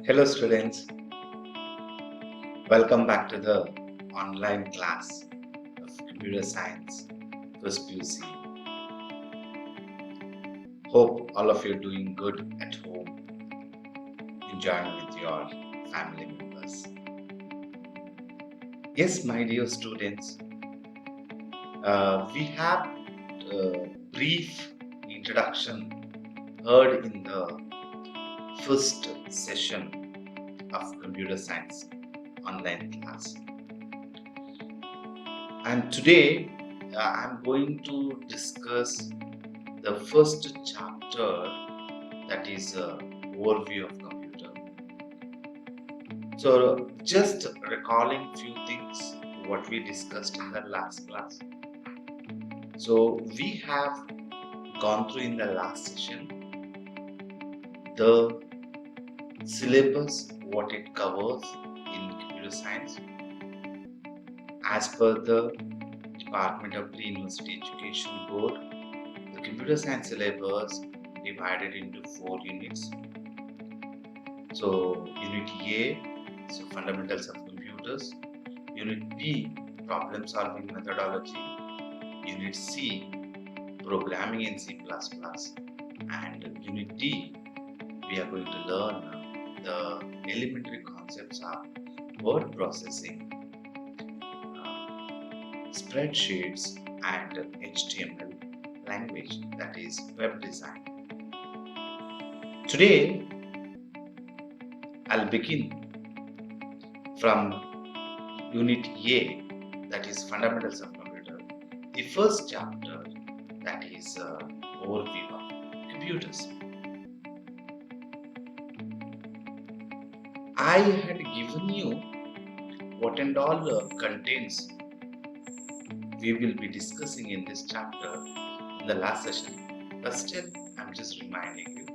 Hello students, welcome back to the online class of Computer Science first PUC. Hope all of you are doing good at home, enjoying with your family members. Yes, my dear students, we have a brief introduction heard in the first session of Computer Science online class. And today I'm going to discuss the first chapter, that is overview of computer. So just recalling few things what we discussed in the last class. So we have gone through in the last session the syllabus, what it covers in computer science as per the Department of Pre-University Education Board. The computer science syllabus divided into 4 units. So Unit A, so fundamentals of computers. Unit B, problem solving methodology. Unit C, programming in C++. And Unit D, we are going to learn the elementary concepts of word processing, spreadsheets, and HTML language, that is web design. Today I'll begin from Unit A, that is fundamentals of computer, the first chapter, that is overview of computers. I had given you what and all contents we will be discussing in this chapter in the last session, but still I'm just reminding you.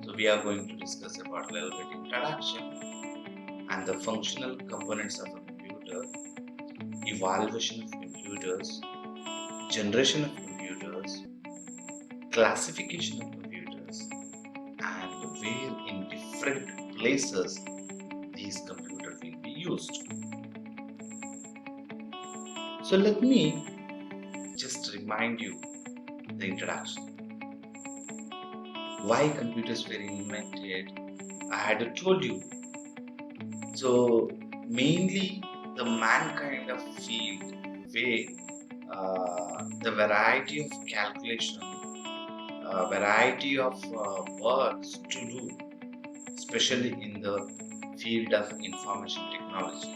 So we are going to discuss about a little bit introduction and the functional components of a computer, evaluation of computers, generation of computers, classification of computers, and where in different places these computers will be used. So let me just remind you the introduction. Why computers were invented? I had told you. So mainly the mankind of field where the variety of calculation, variety of works to do, especially in the field of information technology,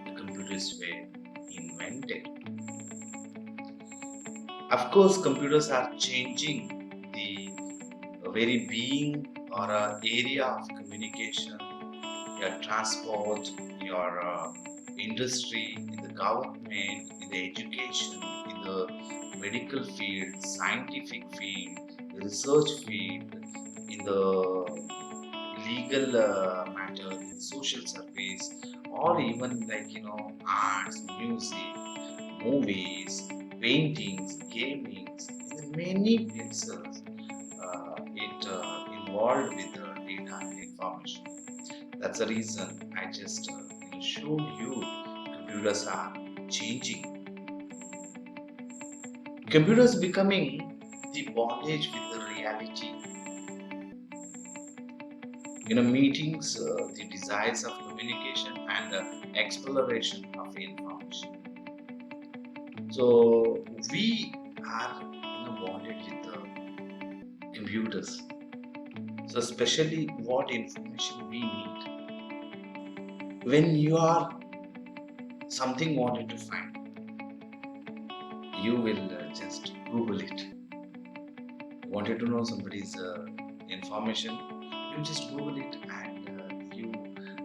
the computers were invented. Of course, computers are changing the very being or area of communication, your transport, your industry, in the government, in the education, in the medical field, scientific field, the research field, in the legal matter, in social service, or even arts, music, movies, paintings, gamings, in many places it involved with data and information. That's the reason I just showed you computers are changing. Computers becoming the bondage with the reality. Meetings, the desires of communication and exploration of information. So we are bonded with the computers. So especially what information we need. When you are something wanted to find, you will just Google it. Wanted to know somebody's information, you just Google it and you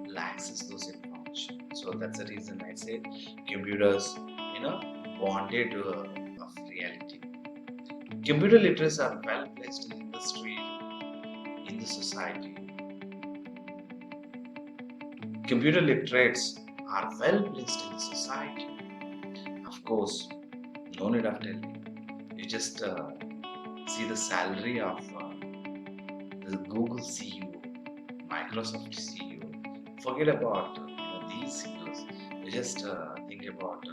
will access those information. So that's the reason I say computers, bonded of reality. Computer literacy are well placed in industry, in the society. Computer literates are well placed in the society. Of course, no need of telling. You just see the salary of the Google CEO, Microsoft CEO. forget about these singles. Just think about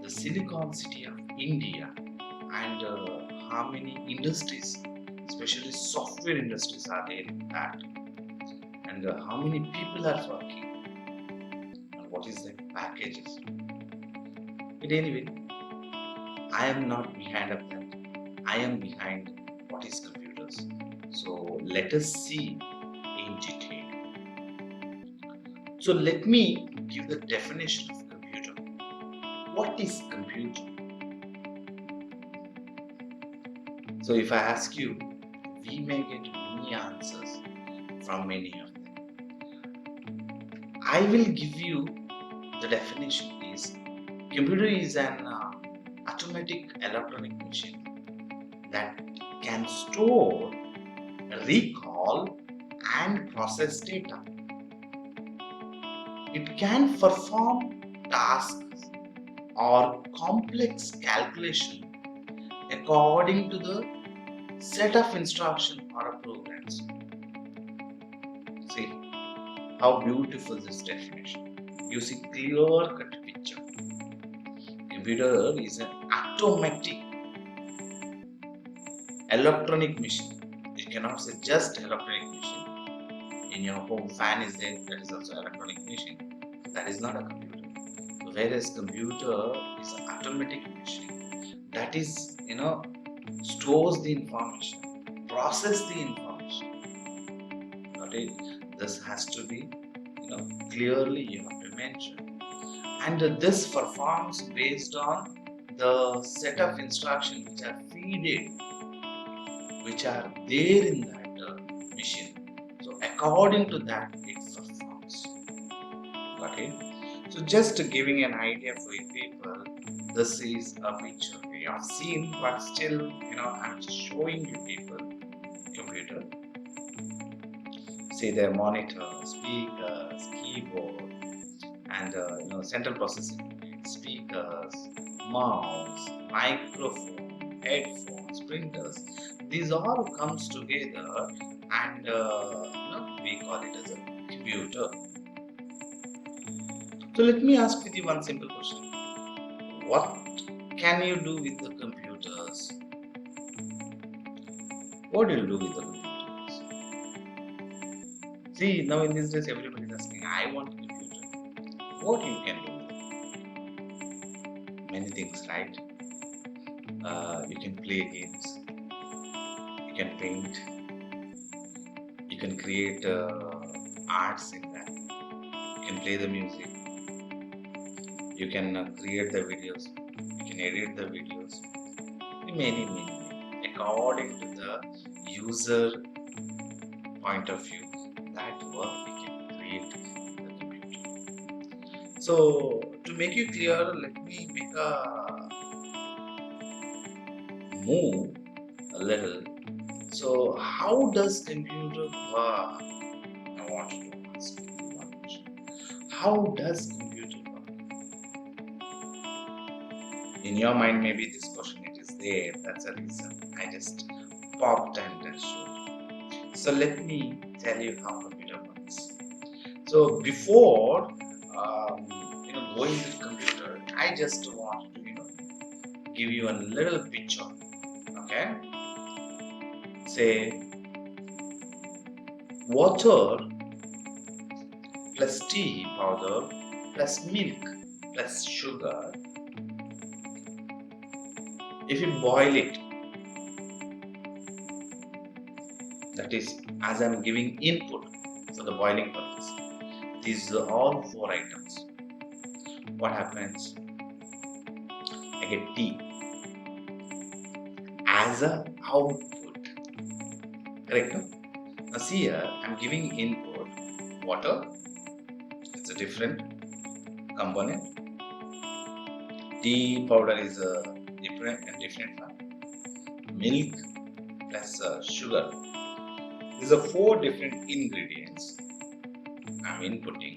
the Silicon City of India and how many industries, especially software industries, are there in that, and how many people are working, and what is the packages. But anyway, I am not behind of that. I am behind what is computers. So let us see in detail. So let me give the definition of computer. What is computer? So if I ask you, we may get many answers from many of them. I will give you the definition is computer is an automatic electronic machine that can store, recall and process data. It can perform tasks or complex calculation according to the set of instruction or programs. See how beautiful this definition. You see clear-cut picture. Computer is an automatic electronic machine. You cannot say just electronic machine. In your home, fan is there, that is also electronic machine. That is not a computer. Whereas computer is an automatic machine that is, stores the information, process the information. Okay, this has to be, clearly you have to mention. And this performs based on the set of instructions which are feeded, which are there in that machine. So according to that, it performs. Got it? So just giving an idea for you people, this is a picture you have seen, but still, I'm just showing you people computer. See their monitor, speakers, keyboard, and central processing unit, speakers, mouse, microphone, headphones, printers. These all comes together, and we call it as a computer. So let me ask with you one simple question. What can you do with the computers? What do you do with the computers? See, now in these days everybody is asking, I want a computer. What you can do with it? Many things, right? You can play games, you can paint, you can create arts in that, you can play the music, you can create the videos, you can edit the videos, many. According to the user point of view, that work we can create in the computer. So to make you clear, let me make a move a little. So how does computer work? I want to ask you one question. How does computer work? In your mind, maybe this question it is there. That's a reason I just popped and showed. So let me tell you how computer works. So before going to computer, I just want to give you a little picture. Okay, say water plus tea powder plus milk plus sugar. If you boil it, that is, as I'm giving input for the boiling purpose, these are all 4 items. What happens? I get tea as a output. Correct? No? Now see here, I'm giving input water. It's a different component. Tea powder is a different one. Milk plus sugar. These are 4 different ingredients I'm inputting,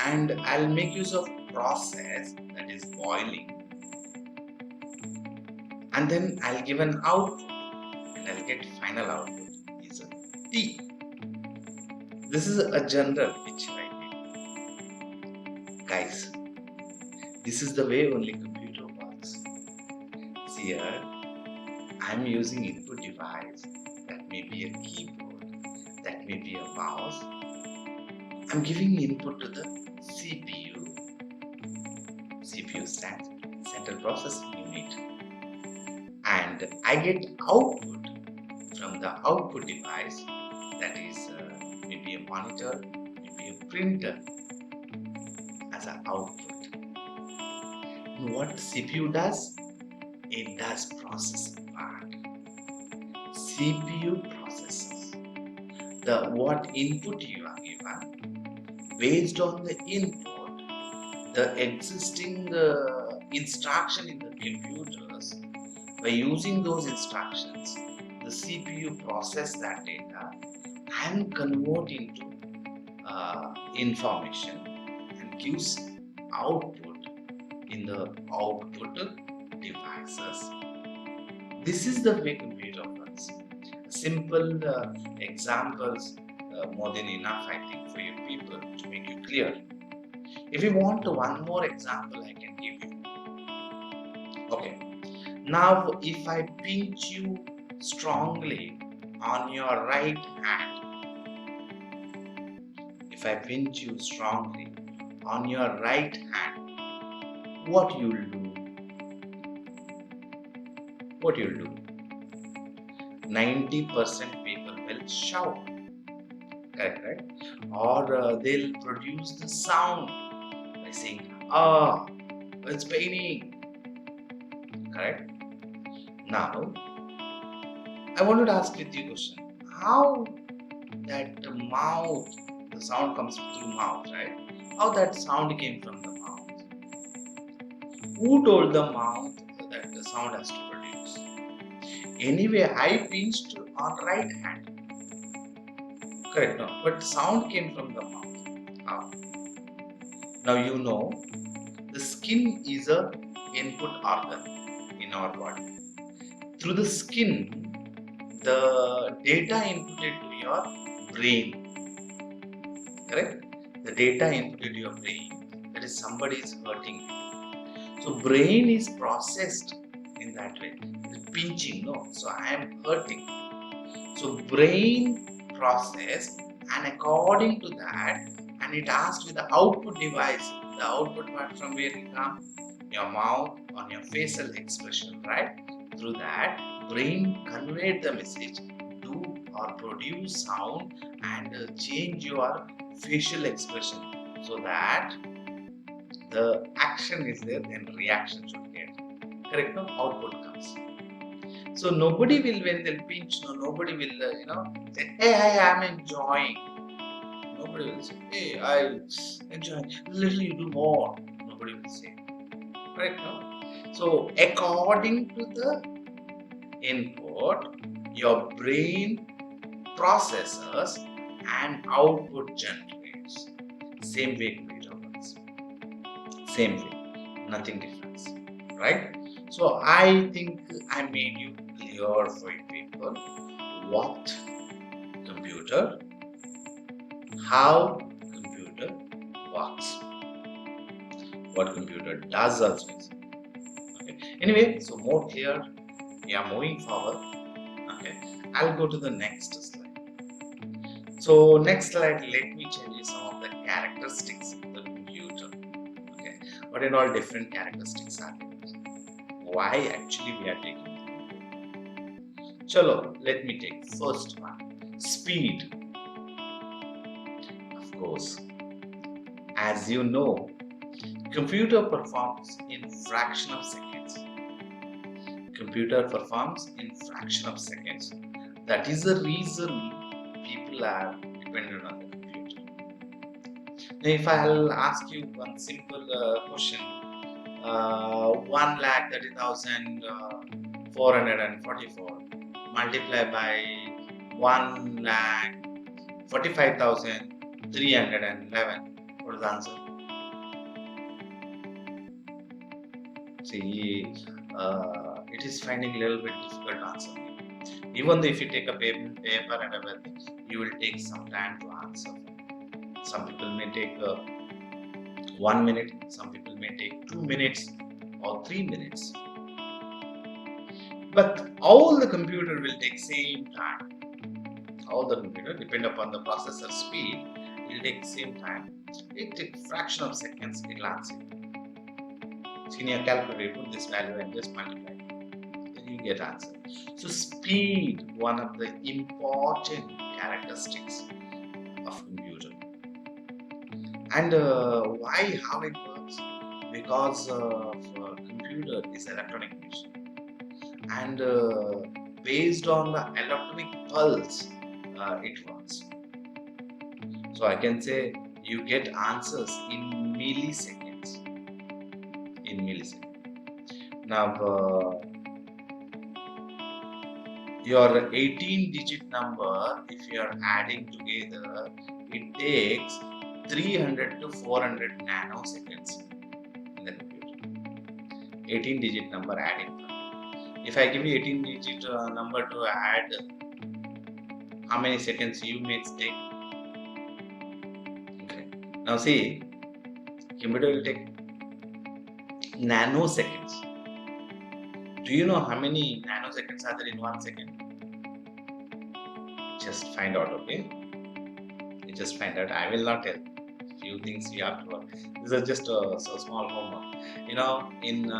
and I'll make use of process, that is boiling, and then I'll give an output and I'll get final output is a tea. This is a general picture, right? This is the way only computer works. See here, I'm using input device that may be a keyboard, that may be a mouse. I'm giving input to the CPU. CPU stands Central Processing Unit, and I get output from the output device, that is maybe a monitor, maybe a printer, as an output. And what CPU does? It does processing part. CPU processes the what input you are given. Based on the input, the existing instruction in the computers, by using those instructions, the CPU process that data and convert into information and gives output in the output devices. This is the way computer works. Simple examples, more than enough, I think, for you people to make it clear. If you want one more example, I can give you. Okay. Now, if I pinch you strongly on your right hand, if I pinch you strongly on your right hand, what you'll do? What you'll do? 90% people will shout, correct, right? Or they'll produce the sound by saying, "Ah, it's paining," correct? Now, I wanted to ask with you a question: how that the mouth, the sound comes through mouth, right? How that sound came from the mouth? Who told the mouth that the sound has to produce? Anyway, I pinched on right hand. Correct, no? But sound came from the mouth. How? Now you know the skin is a input organ in our body. Through the skin, the data inputted to your brain. Correct? The data inputted to your brain. That is, somebody is hurting you. So brain is processed in that way. Pinching, no. So I am hurting. So brain processed, and according to that, and it asked with the output device, the output part from where it comes, your mouth, on your facial expression, right? Through that, brain conveyed the message, do or produce sound and change your facial expression, so that the action is there, then reaction should get. Correct? No? Output comes. So nobody will, when they'll pinch, no, nobody will, say, hey, I'm enjoying. Nobody will say, hey, I enjoy. Little you do more. Nobody will say. Correct? No? So according to the input, your brain processes and output generates. Same way computer works. Same way. Nothing difference. Right? So I think I made you clear for you people what computer, how computer works, what computer does also. Okay. Anyway, so more clear. We are moving forward. Okay. I'll go to the next slide. So next slide, let me tell you some of the characteristics of the computer. Okay. What in all different characteristics are there? Why actually we are taking it? Chalo, let me take first one. Speed. Of course, as you know, computer performs in fraction of seconds. Computer performs in fraction of seconds. That is the reason people are dependent on the computer. Now, if I'll ask you one simple question, 1,30,444 multiplied by 1,45,311. What is the answer? See, it is finding a little bit difficult to answer. Even though if you take a paper and everything, you will take some time to answer. Some people may take 1 minute, some people may take 2 minutes or 3 minutes. But all the computer will take same time. All the computer, depend upon the processor speed, will take same time. It takes fraction of seconds, it will answer. So in your calculator, put this value and just multiply. Then you get answer. So speed, one of the important characteristics of computer. And why, how it works? Because computer is electronic machine, and based on the electronic pulse, it works. So I can say you get answers in milliseconds. In milliseconds. Now, your 18-digit number, if you are adding together, it takes 300 to 400 nanoseconds in the computer. 18-digit number adding. If I give you 18-digit number to add, how many seconds you may take? Okay. Now see, computer will take nanoseconds. Do you know how many nanoseconds are there in 1 second? Just find out, okay? You just find out. I will not tell. Few things you have to work. These are just a small homework. You know, in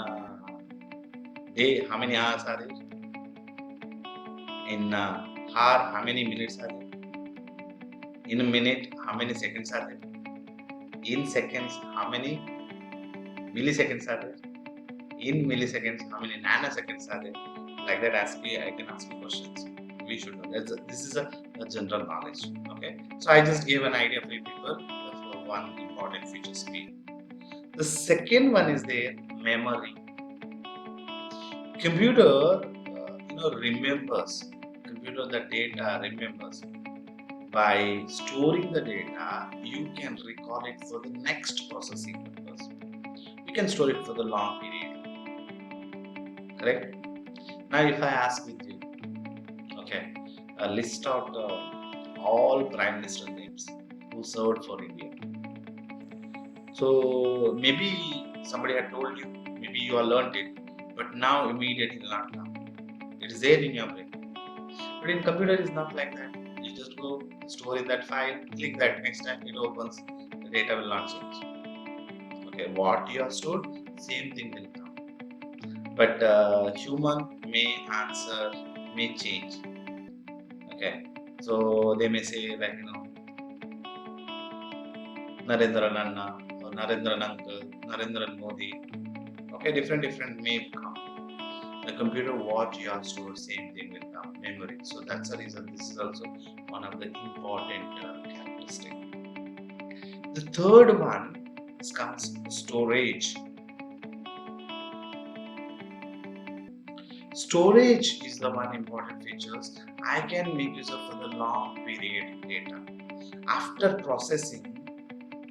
day, how many hours are there? In hour, how many minutes are there? In a minute, how many seconds are there? In seconds, how many milliseconds are there? In milliseconds, how many nanoseconds are there? Like that, I can ask you questions. We should know. This is a general knowledge. Okay. So I just gave an idea for you people of one important feature, speed. The second one is there, memory. Computer, remembers. Computer, the data remembers. By storing the data, you can recall it for the next processing purpose. You can store it for the long period. Correct? Now, if I ask with you, okay, list out all prime minister names who served for India. So maybe somebody had told you, maybe you have learned it, but now immediately not now. It is there in your brain. But in computer, it is not like that. You just go store in that file, click that, next time it opens, the data will not change. Okay, what you have stored, same thing will come. But human may answer, may change. Okay, so they may say like Narendra Nanna or Narendran Uncle, Narendra Modi. Okay, different may come. The computer, what you have stored, same thing will come, memory. So that's the reason this is also one of the important characteristics. The third one comes storage. Storage is the one important features. I can make use of for the long period data. After processing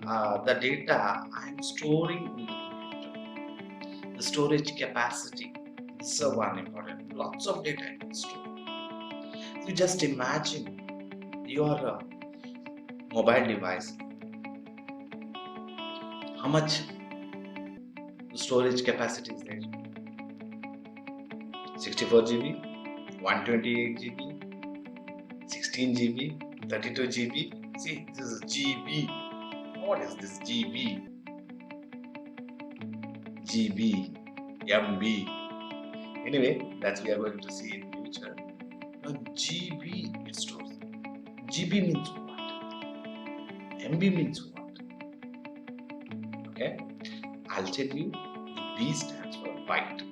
the data, I am storing in the computer. The storage capacity is the one important. Lots of data I can store. You just imagine your mobile device. How much storage capacity is there? 64 GB, 128 GB, 16 GB, 32 GB. See, this is GB. What is this GB? GB, MB. Anyway, that's we are going to see in future. Now GB it stores. GB means what? MB means what? Okay, I'll tell you. The B stands for byte.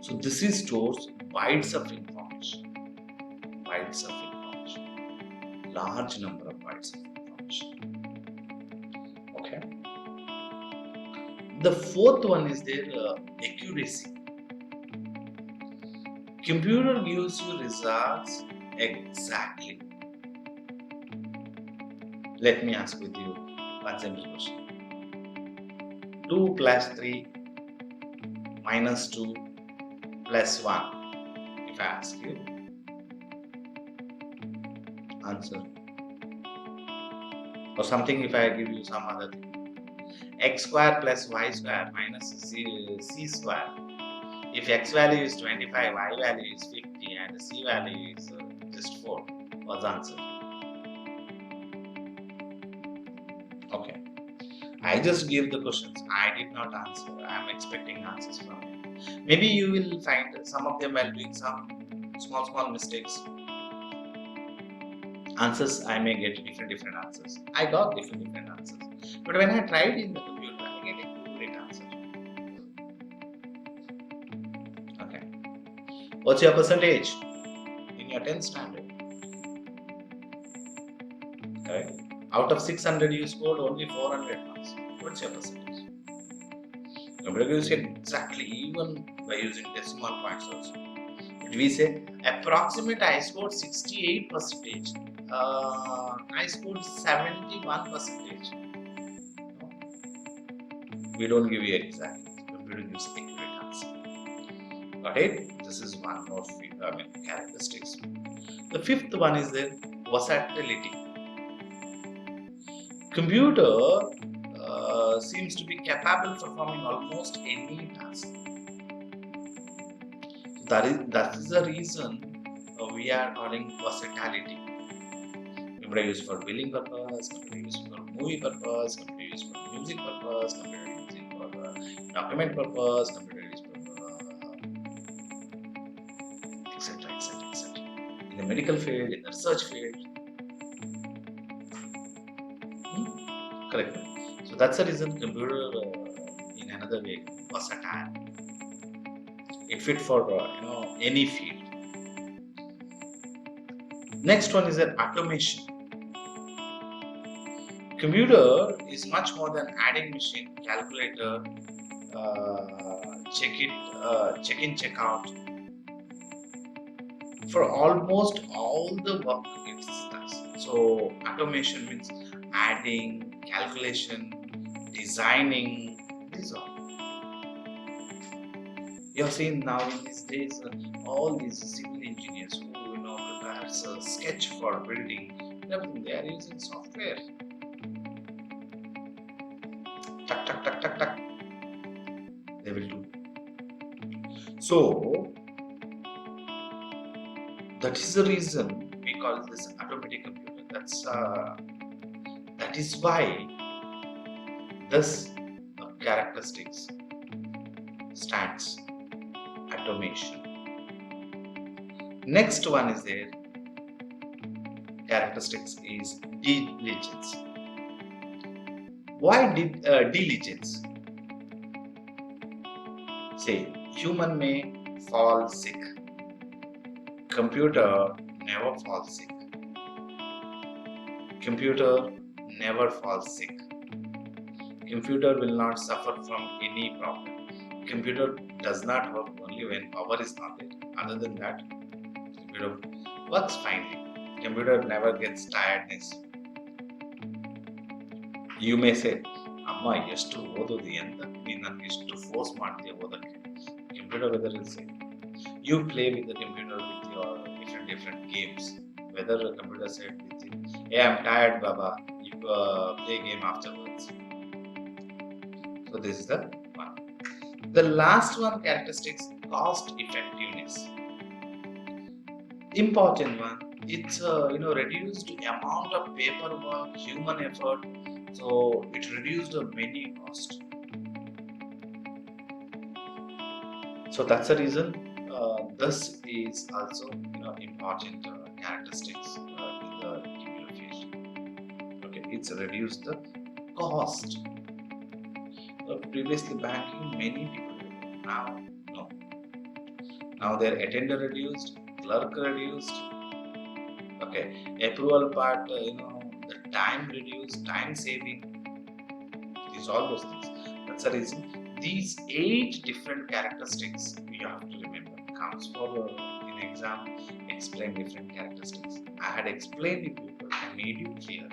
So this is stores bytes of information. Bytes of information. Large number of bytes of information. Okay. The fourth one is their accuracy. Computer gives you results exactly. Let me ask with you one simple question. 2 plus 3 minus 2 plus 1. If I ask you, answer. Or something if I give you some other thing. x square plus y square minus c square. If x value is 25, y value is 50, and c value is just 4, was the answer. Okay. I just gave the questions. I did not answer. I am expecting answers from you. Maybe you will find some of them while doing some small mistakes. Answers, I may get different answers. I got different answers. But when I tried in the computer, I get a great answer. Okay. What's your percentage in your 10th standard? Correct. Out of 600, you scored only 400 marks. What's your percentage? Computer gives you exactly, even by using decimal points also. But we say approximate, I scored 68%. I scored 71%. We don't give you exact. Computer gives accurate answer. Got it? This is one more characteristics. The fifth one is the versatility. Computer seems to be capable of performing almost any task. That is the reason we are calling versatility. Computer used for billing purpose, computer used for movie purpose, computer used for music purpose, computer used for document purpose, computer used for etc. In the medical field, in the research field. Correct. So that's the reason computer, in another way, versatile. It fit for any field. Next one is an automation. Computer is much more than adding machine, calculator, check in, check out. For almost all the work it does. So automation means adding, calculation, designing, these all. You have seen now in these days all these civil engineers who prepares a sketch for building, everything they are using software. Tuck. They will do. So that is the reason we call this automatic computer. That is why this characteristics stands automation. Next one is there. Characteristics is diligence. Why did diligence? Say, human may fall sick. Computer never falls sick. Computer never falls sick. Computer will not suffer from any problem. Computer does not work only when power is not there. Other than that, computer works finely. Computer never gets tiredness. You may say, Amma, ಎಷ್ಟು ಓದೋದು ಅಂತ ನೀನು ನನಗೆ ಎಷ್ಟು force ಮಾಡ್ತೀಯ ಓದಕ್ಕೆ. Computer whether is say you play with the computer with your different games. Whether the computer said with you, hey, I'm tired, Baba. You play game afterwards. So this is the one. The last one characteristics, cost effectiveness. Important one. It's reduced amount of paperwork, human effort. So it reduced the many cost. So that's the reason this is also important characteristics in the computer field. Okay, it's reduced the cost. Previously banking, many people now no. Now their attender reduced, clerk reduced. Okay, approval part, the time reduced, time saving. These all those things. That's the reason. These 8 different characteristics we have to remember. Comes for in exam, explain different characteristics. I had explained it before. I made you clear.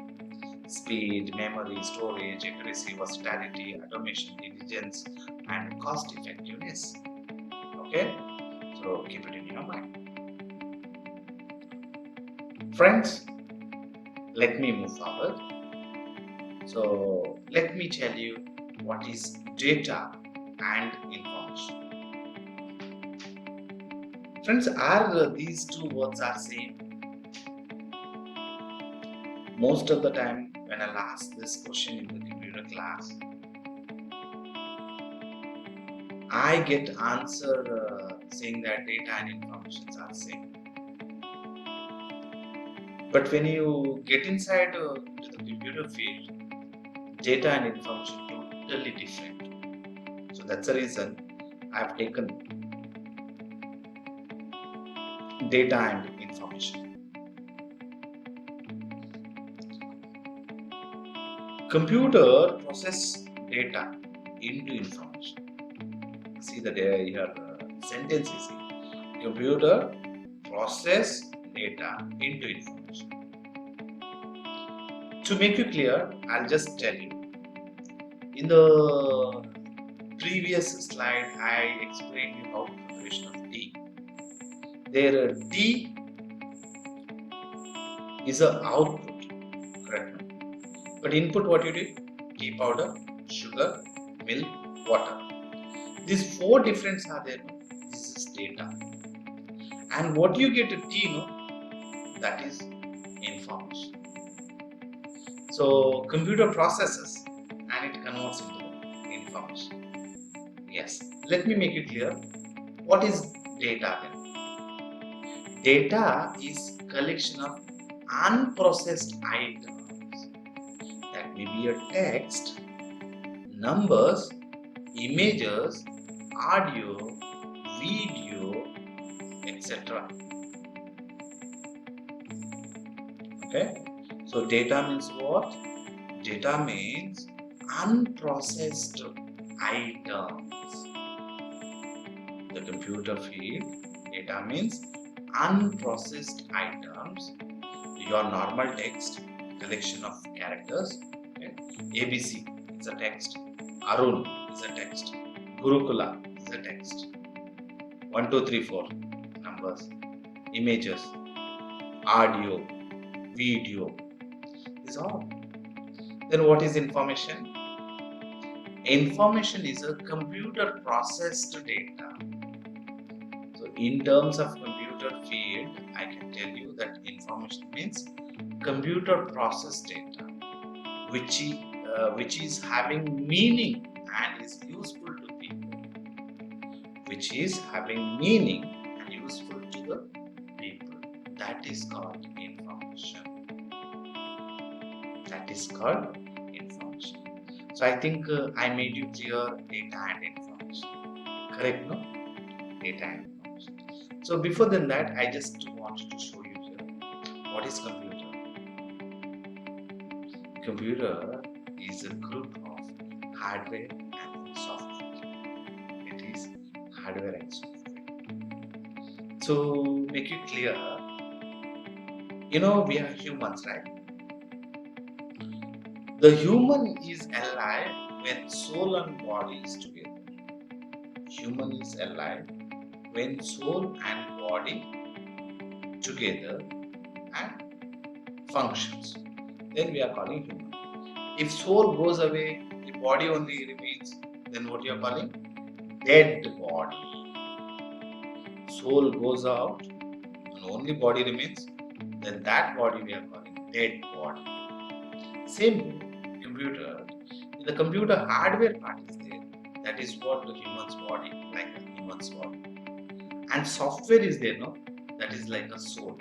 Speed, memory, storage, accuracy, versatility, automation, diligence, and cost effectiveness. Okay, so keep it in your mind. Friends, let me move forward. So let me tell you what is data and information. Friends, are these two words are same? Most of the time when I'll ask this question in the computer class, I get answer saying that data and information are same. But when you get inside to the computer field, data and information totally different. So that's the reason I've taken data and information. Computer process data into information. See that here sentence is here. Computer process data into information. To make you clear, I'll just tell you. In the previous slide, I explained you how preparation of tea. There, tea is a output, correct? But input, what you did? Tea powder, sugar, milk, water. These four difference are there. This is data. And what you get a tea, that is information. So computer processes and it converts into the information. Yes. Let me make it clear. What is data then? Data is collection of unprocessed items. That may be a text, numbers, images, audio, video, etc. Okay. So data means what? Data means unprocessed items. The computer field, data means unprocessed items. Your normal text, collection of characters. Okay? ABC is a text. Arun is a text. Gurukula is a text. 1, 2, 3, 4 numbers, images, audio, video. Is all. Then what is information? Information is a computer processed data. So in terms of computer field, I can tell you that information means computer processed data, which is having meaning and is useful to people. Which is having meaning and useful to the people. That is called information. That is called information. So I think I made you clear data and information. Correct, no? Data and information. So before than that, I just wanted to show you here what is computer. Computer is a group of hardware and software. It is hardware and software. So make it clear, we are humans, right? The human is alive when soul and body is together. Human is alive when soul and body together and functions. Then we are calling human. If soul goes away, the body only remains, then what you are calling? Dead body. Soul goes out and only body remains, then that body we are calling dead body. Same way, computer, the computer hardware part is there. That is what the human's body, like a human's body. And software is there, no? That is like a soul.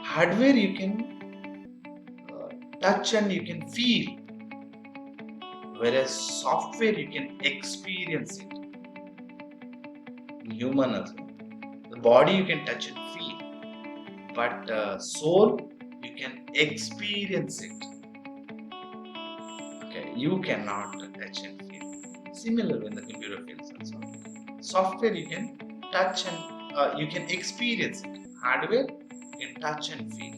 Hardware you can touch and you can feel. Whereas software you can experience it. Human as well. The body you can touch and feel. But soul you can experience it. Okay, you cannot touch and feel. Similar in the computer fields also. Software you can touch and you can experience it. Hardware you can touch and feel.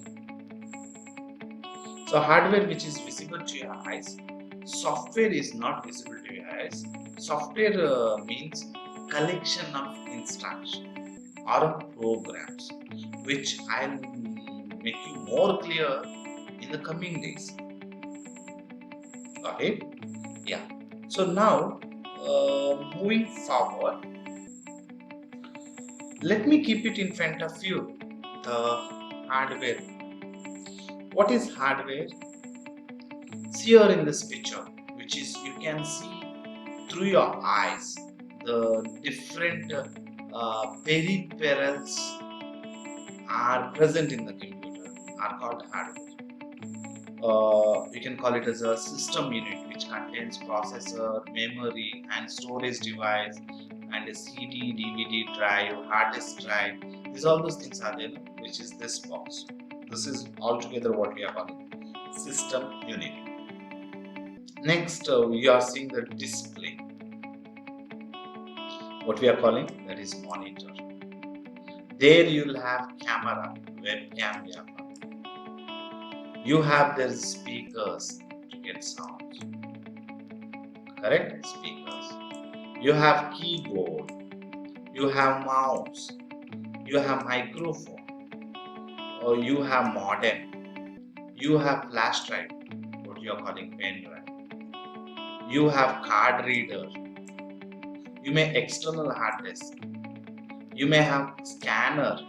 So hardware which is visible to your eyes, software is not visible to your eyes. Software means collection of instructions or programs, which I'll make you more clear in the coming days. Got it? Yeah. So now, moving forward, let me keep it in front of you. The hardware. What is hardware? See here in this picture, which is you can see through your eyes the different peripherals are present in the computer are called hardware. You can call it as a system unit, which contains processor, memory, and storage device, and a CD, DVD drive, hard disk drive. These all those things are there, which is this box. This is altogether what we are calling system unit. Next, we are seeing the display. What we are calling that is monitor. There you will have camera, webcam, we are calling. You have their speakers to get sounds. Correct? Speakers. You have keyboard. You have mouse. You have microphone. Or you have modem. You have flash drive, what you are calling pen drive. You have card reader. You may external hard disk. You may have scanner.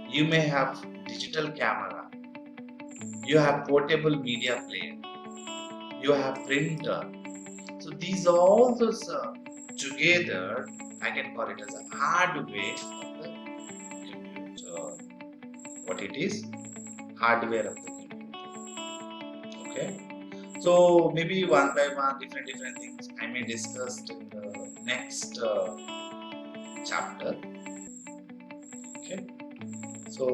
You may have digital camera. You have portable media player. You have printer. So these all those together, I can call it as a hardware of the computer. What it is? Hardware of the computer. Okay. So maybe one by one, different things I may discuss in the next chapter. Okay. So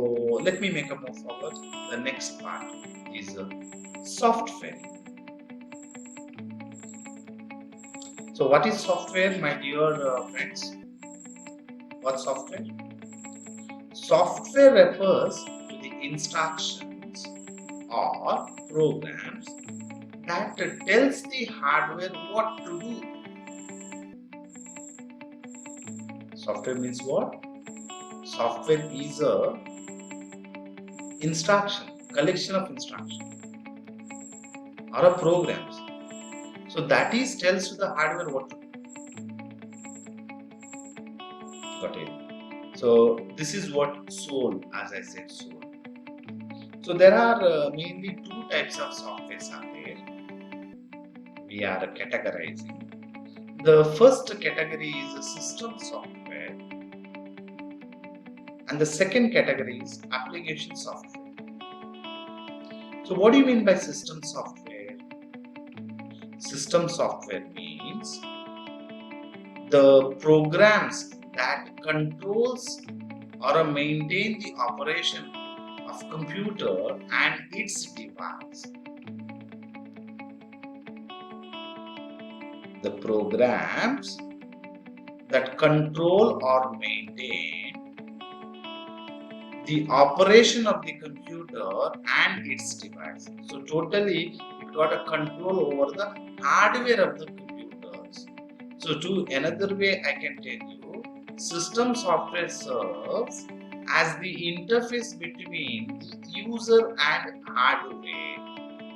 let me make a move forward. The next part is software. So what is software, my dear friends? What's software? Software refers to the instructions or programs that tells the hardware what to do. Software means what? Software is a instruction, collection of instructions or a programs. So that is tells to the hardware what to do. Got it? So this is what soul, as I said, soul. So there are mainly two types of softwares are there. We are categorizing. The first category is a system software, and the second category is application software. So what do you mean by system software? System software means the programs that controls or maintain the operation of computer and its device. The programs that control or maintain the operation of the computer and its device. So totally it got a control over the hardware of the computers. So to another way I can tell you, system software serves as the interface between the user and hardware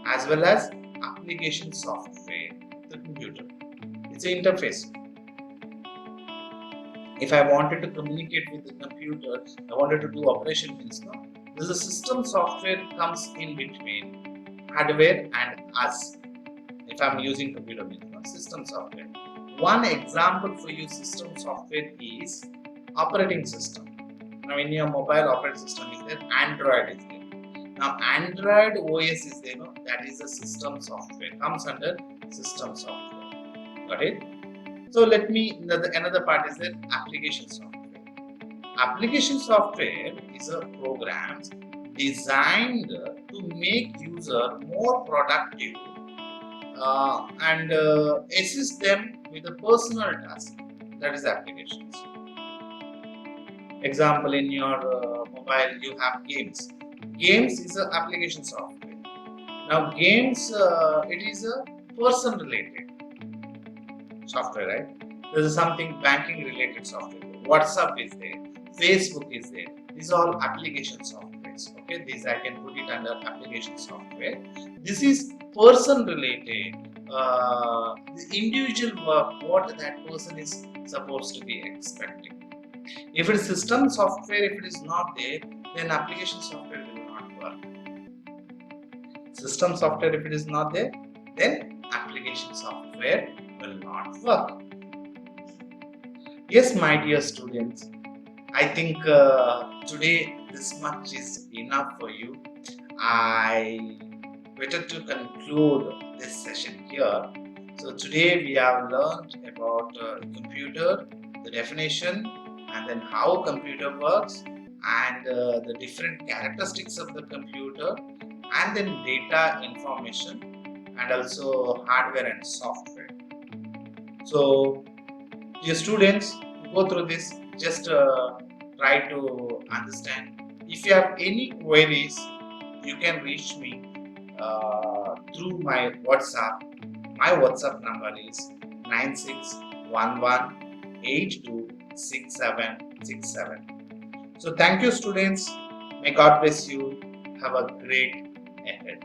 as well as application software of the computer. It's an interface. If I wanted to communicate with the computer, I wanted to do operation means no. This is a system software comes in between hardware and us. If I'm using computer means no, system software. One example for you system software is operating system. Now in your mobile operating system is there, Android is there. Now Android OS is there, no? That is a system software, comes under system software. Got it? So let me, another part is that application software. Application software is a programs designed to make user more productive and assist them with a personal task. That is applications. Example, in your mobile you have games. Games is an application software. Now games, it is a person related software, right? There is something banking related software. WhatsApp is there, Facebook is there. These are all application softwares. Okay, these I can put it under application software. This is person related. the individual work what that person is supposed to be expecting. If it is system software, if it is not there, then application software will not work. System software, if it is not there, then application software will not work. Yes, my dear students, I think today this much is enough for you. I better to conclude this session here. So today we have learned about computer, the definition, and then how computer works, and the different characteristics of the computer, and then data information, and also hardware and software. So dear students, go through this, just try to understand. If you have any queries, you can reach me through my WhatsApp. My WhatsApp number is 9611826767. So thank you students. May God bless you. Have a great ahead.